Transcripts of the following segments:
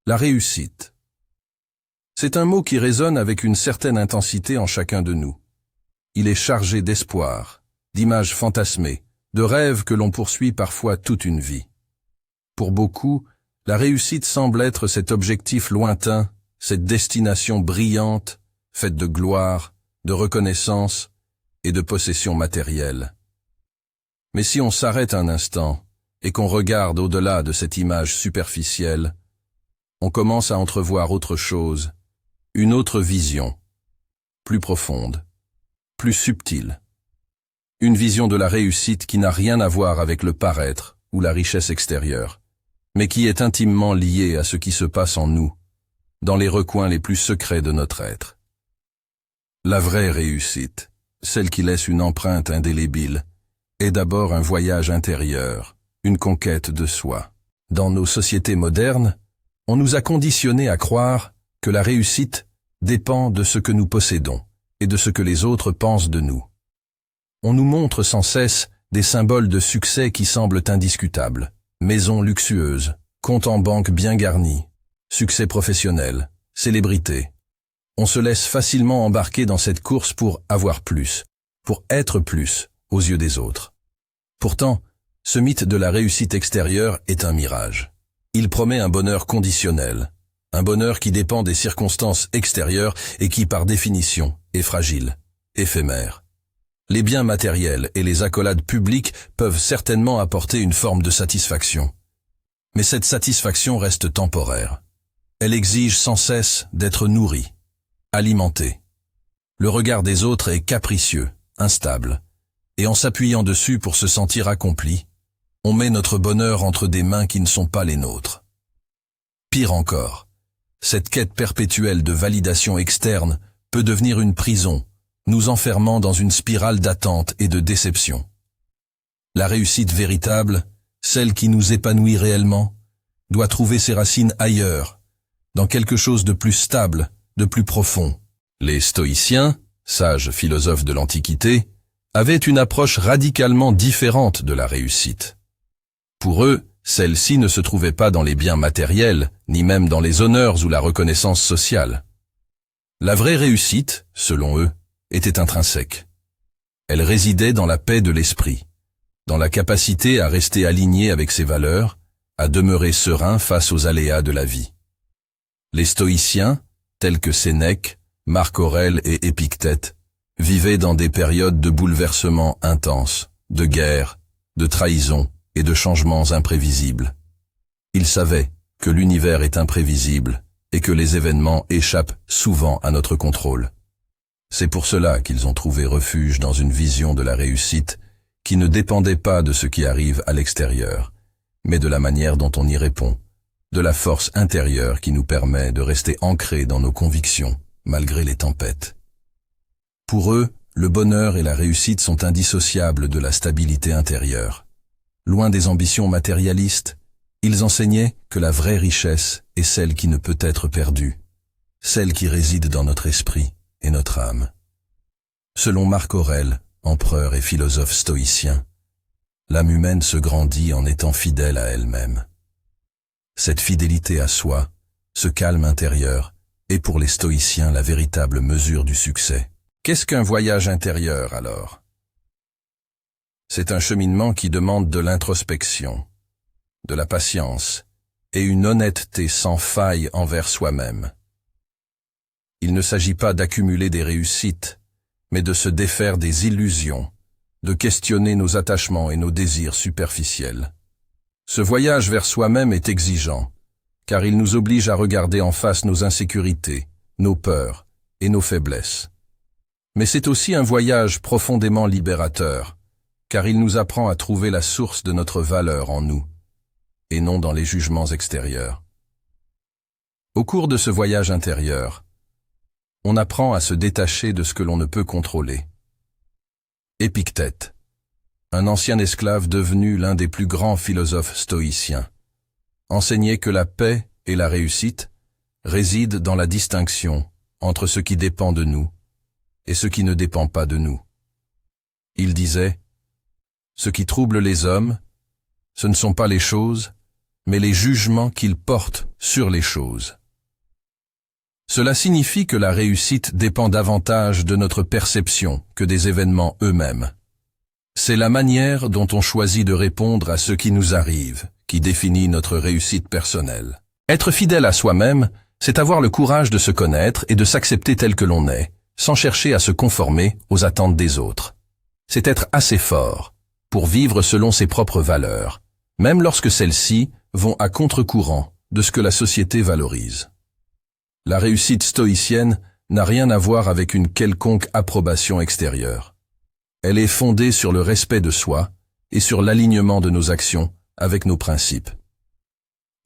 La réussite. C'est un mot qui résonne avec une certaine intensité en chacun de nous. Il est chargé d'espoir, d'images fantasmées, de rêves que l'on poursuit parfois toute une vie. Pour beaucoup, la réussite semble être cet objectif lointain, cette destination brillante, faite de gloire, de reconnaissance et de possessions matérielles. Mais si on s'arrête un instant et qu'on regarde au-delà de cette image superficielle, on commence à entrevoir autre chose, une autre vision, plus profonde, plus subtile. Une vision de la réussite qui n'a rien à voir avec le paraître ou la richesse extérieure, mais qui est intimement liée à ce qui se passe en nous, dans les recoins les plus secrets de notre être. La vraie réussite, celle qui laisse une empreinte indélébile, est d'abord un voyage intérieur, une conquête de soi. Dans nos sociétés modernes, on nous a conditionnés à croire que la réussite dépend de ce que nous possédons et de ce que les autres pensent de nous. On nous montre sans cesse des symboles de succès qui semblent indiscutables. Maisons luxueuses, comptes en banque bien garnis, succès professionnel, célébrité. On se laisse facilement embarquer dans cette course pour avoir plus, pour être plus aux yeux des autres. Pourtant, ce mythe de la réussite extérieure est un mirage. Il promet un bonheur conditionnel, un bonheur qui dépend des circonstances extérieures et qui, par définition, est fragile, éphémère. Les biens matériels et les accolades publiques peuvent certainement apporter une forme de satisfaction. Mais cette satisfaction reste temporaire. Elle exige sans cesse d'être nourrie, alimentée. Le regard des autres est capricieux, instable, et en s'appuyant dessus pour se sentir accompli, on met notre bonheur entre des mains qui ne sont pas les nôtres. Pire encore, cette quête perpétuelle de validation externe peut devenir une prison, nous enfermant dans une spirale d'attente et de déception. La réussite véritable, celle qui nous épanouit réellement, doit trouver ses racines ailleurs, dans quelque chose de plus stable, de plus profond. Les stoïciens, sages philosophes de l'Antiquité, avaient une approche radicalement différente de la réussite. Pour eux, celle-ci ne se trouvait pas dans les biens matériels, ni même dans les honneurs ou la reconnaissance sociale. La vraie réussite, selon eux, était intrinsèque. Elle résidait dans la paix de l'esprit, dans la capacité à rester aligné avec ses valeurs, à demeurer serein face aux aléas de la vie. Les stoïciens, tels que Sénèque, Marc Aurèle et Épictète, vivaient dans des périodes de bouleversements intenses, de guerres, de trahisons et de changements imprévisibles. Ils savaient que l'univers est imprévisible et que les événements échappent souvent à notre contrôle. C'est pour cela qu'ils ont trouvé refuge dans une vision de la réussite qui ne dépendait pas de ce qui arrive à l'extérieur, mais de la manière dont on y répond, de la force intérieure qui nous permet de rester ancrés dans nos convictions, malgré les tempêtes. Pour eux, le bonheur et la réussite sont indissociables de la stabilité intérieure. Loin des ambitions matérialistes, ils enseignaient que la vraie richesse est celle qui ne peut être perdue, celle qui réside dans notre esprit et notre âme. Selon Marc Aurèle, empereur et philosophe stoïcien, l'âme humaine se grandit en étant fidèle à elle-même. Cette fidélité à soi, ce calme intérieur, est pour les stoïciens la véritable mesure du succès. Qu'est-ce qu'un voyage intérieur alors? C'est un cheminement qui demande de l'introspection, de la patience et une honnêteté sans faille envers soi-même. Il ne s'agit pas d'accumuler des réussites, mais de se défaire des illusions, de questionner nos attachements et nos désirs superficiels. Ce voyage vers soi-même est exigeant, car il nous oblige à regarder en face nos insécurités, nos peurs et nos faiblesses. Mais c'est aussi un voyage profondément libérateur, car il nous apprend à trouver la source de notre valeur en nous, et non dans les jugements extérieurs. Au cours de ce voyage intérieur, on apprend à se détacher de ce que l'on ne peut contrôler. Épictète, un ancien esclave devenu l'un des plus grands philosophes stoïciens, enseignait que la paix et la réussite résident dans la distinction entre ce qui dépend de nous et ce qui ne dépend pas de nous. Il disait « Ce qui trouble les hommes, ce ne sont pas les choses, mais les jugements qu'ils portent sur les choses. Cela signifie que la réussite dépend davantage de notre perception que des événements eux-mêmes. C'est la manière dont on choisit de répondre à ce qui nous arrive qui définit notre réussite personnelle. Être fidèle à soi-même, c'est avoir le courage de se connaître et de s'accepter tel que l'on est, sans chercher à se conformer aux attentes des autres. C'est être assez fort pour vivre selon ses propres valeurs, même lorsque celles-ci vont à contre-courant de ce que la société valorise. La réussite stoïcienne n'a rien à voir avec une quelconque approbation extérieure. Elle est fondée sur le respect de soi et sur l'alignement de nos actions avec nos principes.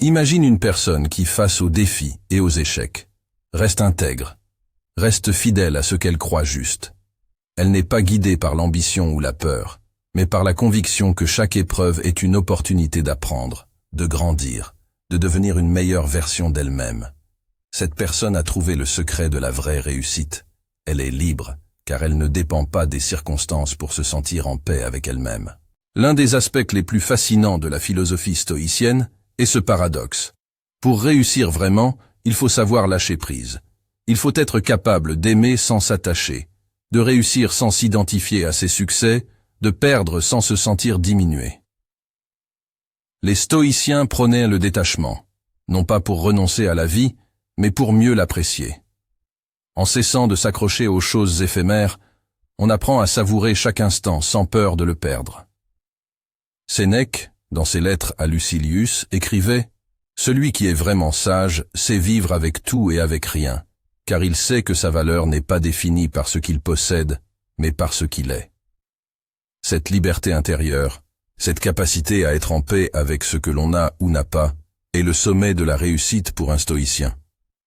Imagine une personne qui, face aux défis et aux échecs, reste intègre, reste fidèle à ce qu'elle croit juste. Elle n'est pas guidée par l'ambition ou la peur, mais par la conviction que chaque épreuve est une opportunité d'apprendre, de grandir, de devenir une meilleure version d'elle-même. Cette personne a trouvé le secret de la vraie réussite. Elle est libre, car elle ne dépend pas des circonstances pour se sentir en paix avec elle-même. L'un des aspects les plus fascinants de la philosophie stoïcienne est ce paradoxe. Pour réussir vraiment, il faut savoir lâcher prise. Il faut être capable d'aimer sans s'attacher, de réussir sans s'identifier à ses succès, de perdre sans se sentir diminué. Les stoïciens prônaient le détachement, non pas pour renoncer à la vie, mais pour mieux l'apprécier. En cessant de s'accrocher aux choses éphémères, on apprend à savourer chaque instant sans peur de le perdre. Sénèque, dans ses lettres à Lucilius, écrivait « Celui qui est vraiment sage sait vivre avec tout et avec rien, car il sait que sa valeur n'est pas définie par ce qu'il possède, mais par ce qu'il est. » Cette liberté intérieure, cette capacité à être en paix avec ce que l'on a ou n'a pas, est le sommet de la réussite pour un stoïcien.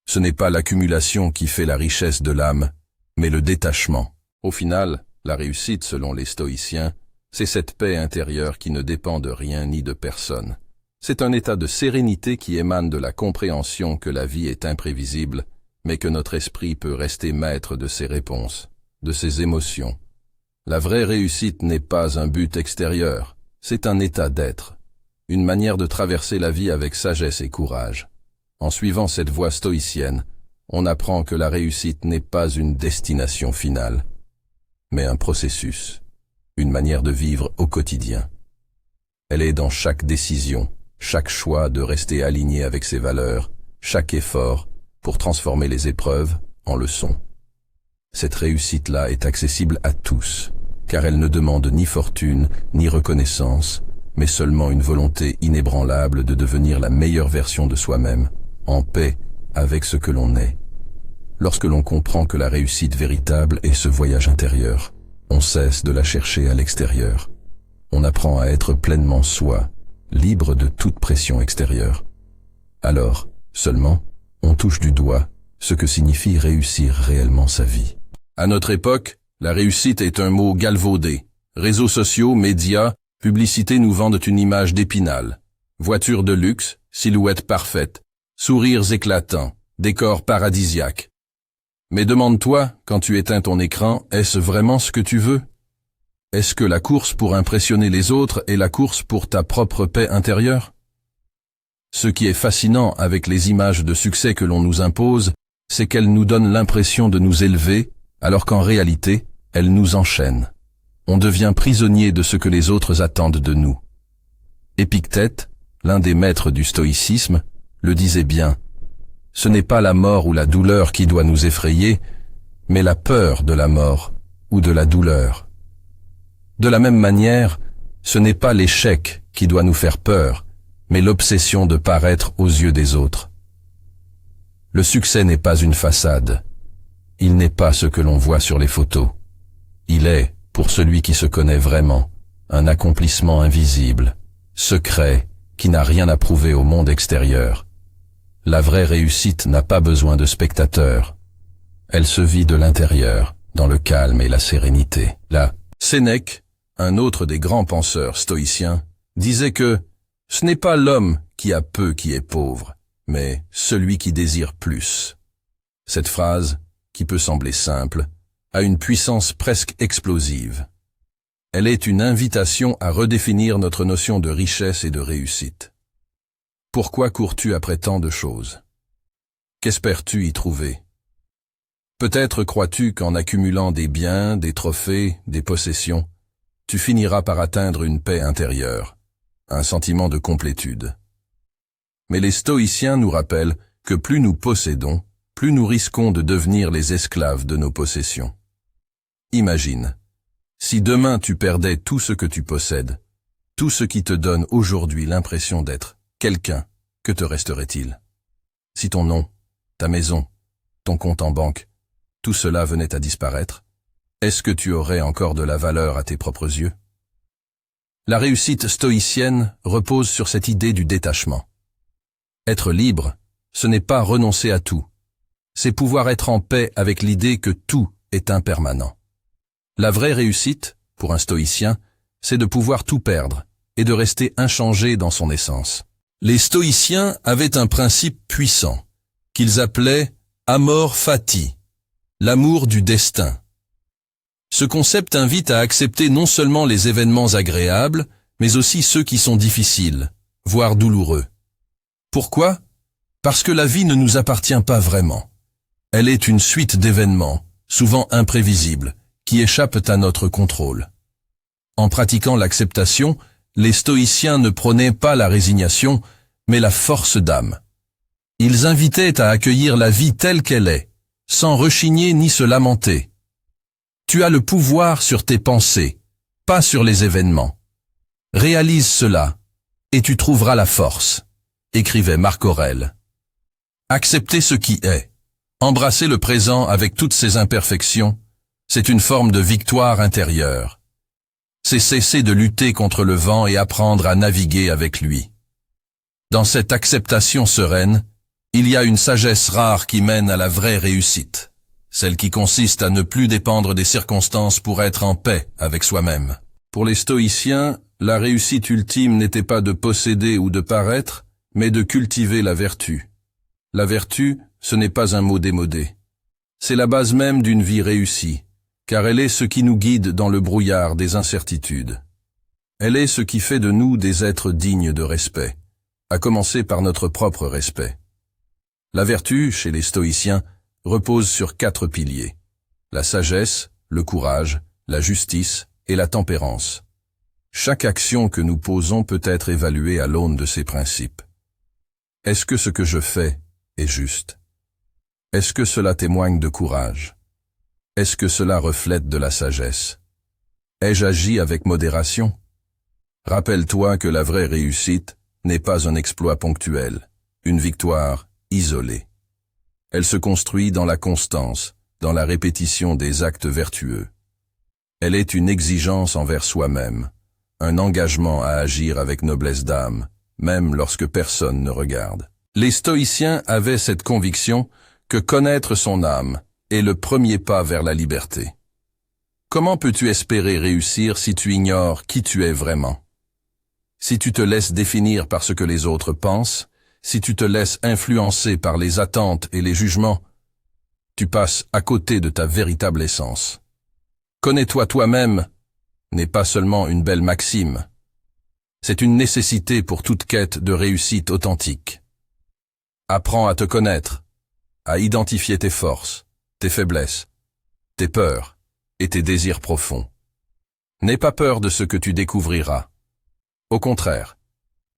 Ce n'est pas l'accumulation qui fait la richesse de l'âme, mais le détachement. Au final, la réussite, selon les stoïciens, c'est cette paix intérieure qui ne dépend de rien ni de personne. C'est un état de sérénité qui émane de la compréhension que la vie est imprévisible, mais que notre esprit peut rester maître de ses réponses, de ses émotions. La vraie réussite n'est pas un but extérieur, c'est un état d'être, une manière de traverser la vie avec sagesse et courage. En suivant cette voie stoïcienne, on apprend que la réussite n'est pas une destination finale, mais un processus, une manière de vivre au quotidien. Elle est dans chaque décision, chaque choix de rester aligné avec ses valeurs, chaque effort pour transformer les épreuves en leçons. Cette réussite-là est accessible à tous, car elle ne demande ni fortune, ni reconnaissance, mais seulement une volonté inébranlable de devenir la meilleure version de soi-même, en paix avec ce que l'on est. Lorsque l'on comprend que la réussite véritable est ce voyage intérieur, on cesse de la chercher à l'extérieur. On apprend à être pleinement soi, libre de toute pression extérieure. Alors, seulement, on touche du doigt ce que signifie réussir réellement sa vie. À notre époque, la réussite est un mot galvaudé. Réseaux sociaux, médias, publicités nous vendent une image d'Épinal. Voitures de luxe, silhouettes parfaites, sourires éclatants, décors paradisiaques. Mais demande-toi, quand tu éteins ton écran, est-ce vraiment ce que tu veux? Est-ce que la course pour impressionner les autres est la course pour ta propre paix intérieure? Ce qui est fascinant avec les images de succès que l'on nous impose, c'est qu'elles nous donnent l'impression de nous élever, alors qu'en réalité, elles nous enchaînent. On devient prisonnier de ce que les autres attendent de nous. Épictète, l'un des maîtres du stoïcisme, le disait bien. Ce n'est pas la mort ou la douleur qui doit nous effrayer, mais la peur de la mort ou de la douleur. De la même manière, ce n'est pas l'échec qui doit nous faire peur, mais l'obsession de paraître aux yeux des autres. Le succès n'est pas une façade. Il n'est pas ce que l'on voit sur les photos. Il est, pour celui qui se connaît vraiment, un accomplissement invisible, secret, qui n'a rien à prouver au monde extérieur. La vraie réussite n'a pas besoin de spectateurs. Elle se vit de l'intérieur, dans le calme et la sérénité. Là, Sénèque, un autre des grands penseurs stoïciens, disait que ce n'est pas l'homme qui a peu qui est pauvre, mais celui qui désire plus. Cette phrase, qui peut sembler simple, a une puissance presque explosive. Elle est une invitation à redéfinir notre notion de richesse et de réussite. Pourquoi cours-tu après tant de choses? Qu'espères-tu y trouver? Peut-être crois-tu qu'en accumulant des biens, des trophées, des possessions, tu finiras par atteindre une paix intérieure, un sentiment de complétude. Mais les stoïciens nous rappellent que plus nous possédons, plus nous risquons de devenir les esclaves de nos possessions. Imagine, si demain tu perdais tout ce que tu possèdes, tout ce qui te donne aujourd'hui l'impression d'être quelqu'un, que te resterait-il? Si ton nom, ta maison, ton compte en banque, tout cela venait à disparaître, est-ce que tu aurais encore de la valeur à tes propres yeux? La réussite stoïcienne repose sur cette idée du détachement. Être libre, ce n'est pas renoncer à tout. C'est pouvoir être en paix avec l'idée que tout est impermanent. La vraie réussite, pour un stoïcien, c'est de pouvoir tout perdre et de rester inchangé dans son essence. Les stoïciens avaient un principe puissant, qu'ils appelaient « amor fati », l'amour du destin. Ce concept invite à accepter non seulement les événements agréables, mais aussi ceux qui sont difficiles, voire douloureux. Pourquoi? Parce que la vie ne nous appartient pas vraiment. Elle est une suite d'événements, souvent imprévisibles, qui échappent à notre contrôle. En pratiquant l'acceptation, les stoïciens ne prônaient pas la résignation, mais la force d'âme. Ils invitaient à accueillir la vie telle qu'elle est, sans rechigner ni se lamenter. Tu as le pouvoir sur tes pensées, pas sur les événements. Réalise cela, et tu trouveras la force, écrivait Marc Aurèle. Accepter ce qui est, embrasser le présent avec toutes ses imperfections, c'est une forme de victoire intérieure. C'est cesser de lutter contre le vent et apprendre à naviguer avec lui. Dans cette acceptation sereine, il y a une sagesse rare qui mène à la vraie réussite, celle qui consiste à ne plus dépendre des circonstances pour être en paix avec soi-même. Pour les stoïciens, la réussite ultime n'était pas de posséder ou de paraître, mais de cultiver la vertu. La vertu, ce n'est pas un mot démodé. C'est la base même d'une vie réussie, car elle est ce qui nous guide dans le brouillard des incertitudes. Elle est ce qui fait de nous des êtres dignes de respect, à commencer par notre propre respect. La vertu, chez les stoïciens, repose sur 4 piliers: la sagesse, le courage, la justice et la tempérance. Chaque action que nous posons peut être évaluée à l'aune de ces principes. Est-ce que ce que je fais est juste? Est-ce que cela témoigne de courage? Est-ce que cela reflète de la sagesse? Ai-je agi avec modération? Rappelle-toi que la vraie réussite n'est pas un exploit ponctuel, une victoire isolée. Elle se construit dans la constance, dans la répétition des actes vertueux. Elle est une exigence envers soi-même, un engagement à agir avec noblesse d'âme, même lorsque personne ne regarde. Les stoïciens avaient cette conviction que connaître son âme est le premier pas vers la liberté. Comment peux-tu espérer réussir si tu ignores qui tu es vraiment? Si tu te laisses définir par ce que les autres pensent, si tu te laisses influencer par les attentes et les jugements, tu passes à côté de ta véritable essence. Connais-toi toi-même n'est pas seulement une belle maxime. C'est une nécessité pour toute quête de réussite authentique. Apprends à te connaître, à identifier tes forces, tes faiblesses, tes peurs et tes désirs profonds. N'aie pas peur de ce que tu découvriras. Au contraire,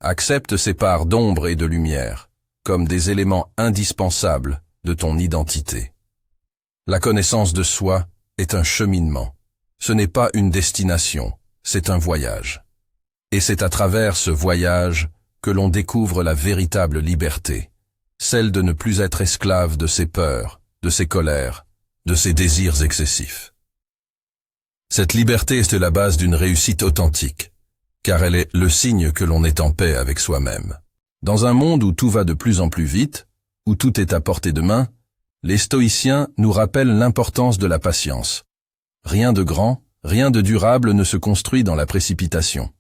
accepte ces parts d'ombre et de lumière, comme des éléments indispensables de ton identité. La connaissance de soi est un cheminement. Ce n'est pas une destination, c'est un voyage. Et c'est à travers ce voyage que l'on découvre la véritable liberté, celle de ne plus être esclave de ses peurs, de ses colères, de ses désirs excessifs. Cette liberté est la base d'une réussite authentique, car elle est le signe que l'on est en paix avec soi-même. Dans un monde où tout va de plus en plus vite, où tout est à portée de main, les stoïciens nous rappellent l'importance de la patience. Rien de grand, rien de durable ne se construit dans la précipitation.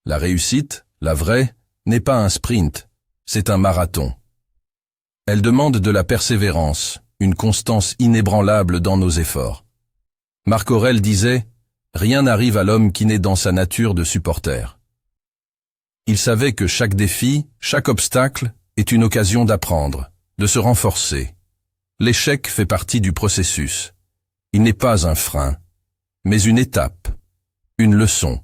La réussite, la vraie, n'est pas un sprint, c'est un marathon. Elle demande de la persévérance, une constance inébranlable dans nos efforts. Marc Aurèle disait « Rien n'arrive à l'homme qui n'est dans sa nature de supporter ». Ils savaient que chaque défi, chaque obstacle, est une occasion d'apprendre, de se renforcer. L'échec fait partie du processus. Il n'est pas un frein, mais une étape, une leçon.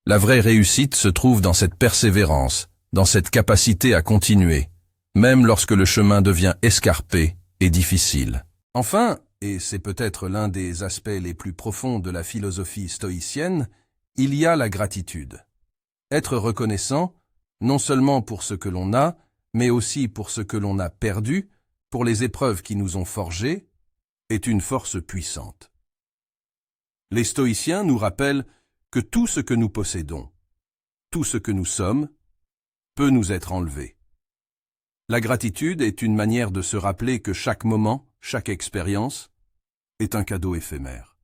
La vraie réussite se trouve dans cette persévérance, dans cette capacité à continuer, même lorsque le chemin devient escarpé et difficile. Enfin, et c'est peut-être l'un des aspects les plus profonds de la philosophie stoïcienne, il y a la gratitude. Être reconnaissant, non seulement pour ce que l'on a, mais aussi pour ce que l'on a perdu, pour les épreuves qui nous ont forgés, est une force puissante. Les stoïciens nous rappellent que tout ce que nous possédons, tout ce que nous sommes, peut nous être enlevé. La gratitude est une manière de se rappeler que chaque moment, chaque expérience, est un cadeau éphémère.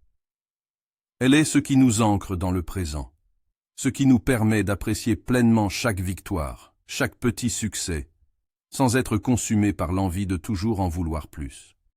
Elle est ce qui nous ancre dans le présent, ce qui nous permet d'apprécier pleinement chaque victoire, chaque petit succès, sans être consumé par l'envie de toujours en vouloir plus.